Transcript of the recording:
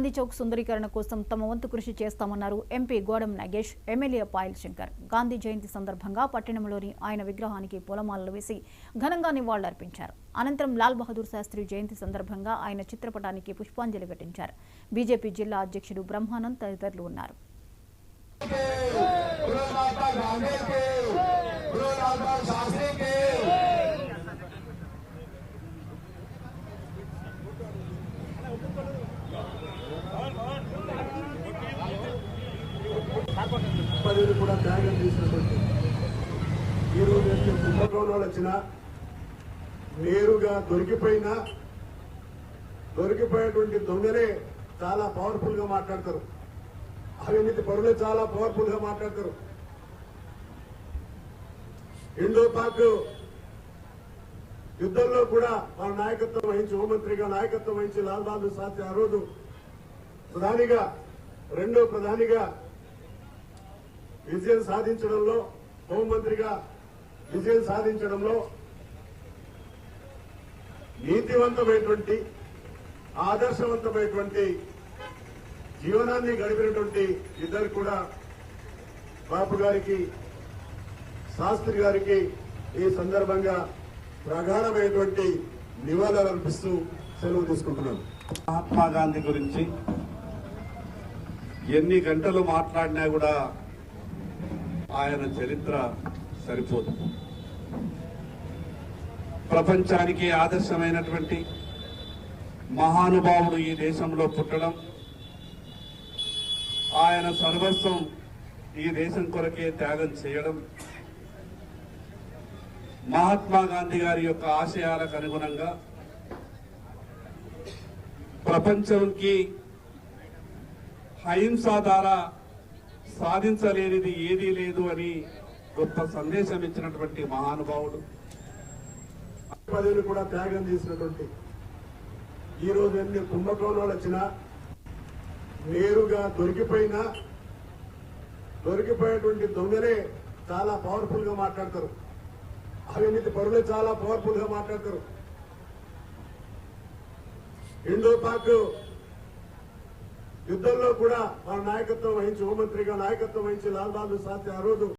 గాంధీ చౌక్ సుందరీకరణ కోసం తమ వంతు కృషి చేస్తామన్నారు ఎంపీ గోడం నాగేష్. ఎమ్మెల్యే పాయల్ శంకర్ గాంధీ జయంతి సందర్భంగా పట్టణంలోని ఆయన విగ్రహానికి పూలమాలలు వేసి ఘనంగా నివాళులర్పించారు. అనంతరం లాల్ బహదూర్ శాస్త్రి జయంతి సందర్భంగా ఆయన చిత్రపటానికి పుష్పాంజలి ఘటించారు. బీజేపీ జిల్లా అధ్యక్షుడు బ్రహ్మానంద్ తదితరులు ఉన్నారు. పదవిని కూడా త్యాగం చేసినటువంటి ఈరోజు కుంభకోణాలు వచ్చినా నేరుగా దొరికిపోయేటువంటి దొంగలే చాలా పవర్ఫుల్ గా మాట్లాడతారు. అవినీతి పరులే చాలా పవర్ఫుల్ గా మాట్లాడతారు. ఇండో పాక్ యుద్ధంలో కూడా వాళ్ళ నాయకత్వం వహించి హోంమంత్రిగా నాయకత్వం వహించి లాల్ బహదూర్ శాస్త్రి ఆ రోజు రెండో ప్రధానిగా విజయం సాధించడంలో, హోంమంత్రిగా విజయం సాధించడంలో నీతివంతమైనటువంటి ఆదర్శవంతమైనటువంటి జీవనాన్ని గడిపినటువంటి ఇద్దరు కూడా బాపు గారికి, శాస్త్రి గారికి ఈ సందర్భంగా ప్రగాఢమైనటువంటి నివాళులు అర్పిస్తూ సెలవు తీసుకుంటున్నాను. మహాత్మా గాంధీ గురించి ఎన్ని గంటలు మాట్లాడినా కూడా ఆయన చరిత్ర సరిపోదు. ప్రపంచానికి ఆదర్శమైనటువంటి మహానుభావుడు ఈ దేశంలో పుట్టడం, ఆయన సర్వస్వం ఈ దేశం కొరకే త్యాగం చేయడం, మహాత్మా గాంధీ గారి యొక్క ఆశయాలకు అనుగుణంగా ప్రపంచానికి అహింస ద్వారా సాధించలేనిది ఏదీ లేదు అని గొప్ప సందేశం ఇచ్చినటువంటి మహానుభావుడు. పదవిని కూడా త్యాగం చేసినటువంటి ఈరోజు ఎన్ని కుంభకోణాలు వచ్చినా నేరుగా దొరికిపోయేటువంటి దొంగలే చాలా పవర్ఫుల్ గా మాట్లాడతారు. అవినీతి పరులే చాలా పవర్ఫుల్ గా మాట్లాడతారు. ఇండో పాక్ యుద్ధంలో కూడా వాళ్ళ నాయకత్వం వహించి హోంమంత్రిగా నాయకత్వం వహించి లాల్ బహదూర్ శాస్త్రి ఆ రోజు